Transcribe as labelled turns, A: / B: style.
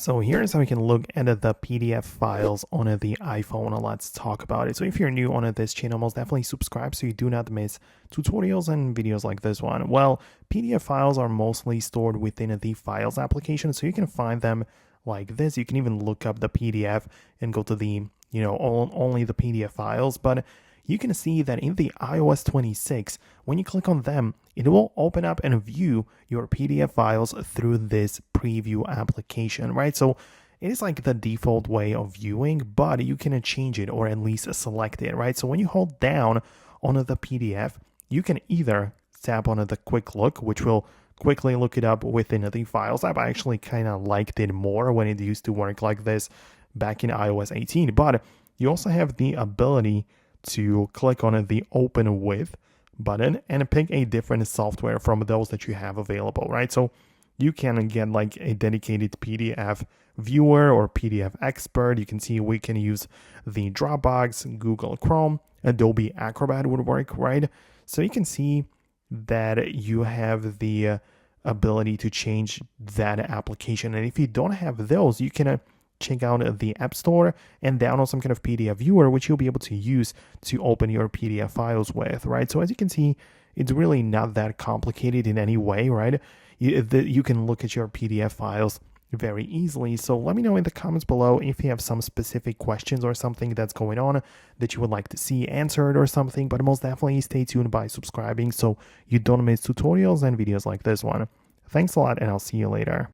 A: So here's how we can look at the PDF files on the iPhone. Let's talk about it. So if you're new on this channel, most definitely subscribe so you do not miss tutorials and videos like this one. Well, PDF files are mostly stored within the Files application, so you can find them like this. You can even look up the PDF and go to the, only the PDF files, but you can see that in the iOS 26, when you click on them, it will open up and view your PDF files through this preview application, right? So it is like the default way of viewing, but you can change it or at least select it, right? So when you hold down on the PDF, you can either tap on the quick look, which will quickly look it up within the Files app. I actually kind of liked it more when it used to work like this back in iOS 18, but you also have the ability to click on the Open With button and pick a different software from those that you have available, right? So you can get like a dedicated PDF viewer or PDF expert. You can see we can use the Dropbox, Google Chrome, Adobe Acrobat would work, right? So you can see that you have the ability to change that application. And if you don't have those, you can check out the App Store and download some kind of PDF viewer, which you'll be able to use to open your PDF files with, right? So as you can see, it's really not that complicated in any way, right? You can look at your PDF files very easily. So let me know in the comments below if you have some specific questions or something that's going on that you would like to see answered or something, but most definitely stay tuned by subscribing so you don't miss tutorials and videos like this one. Thanks a lot, and I'll see you later.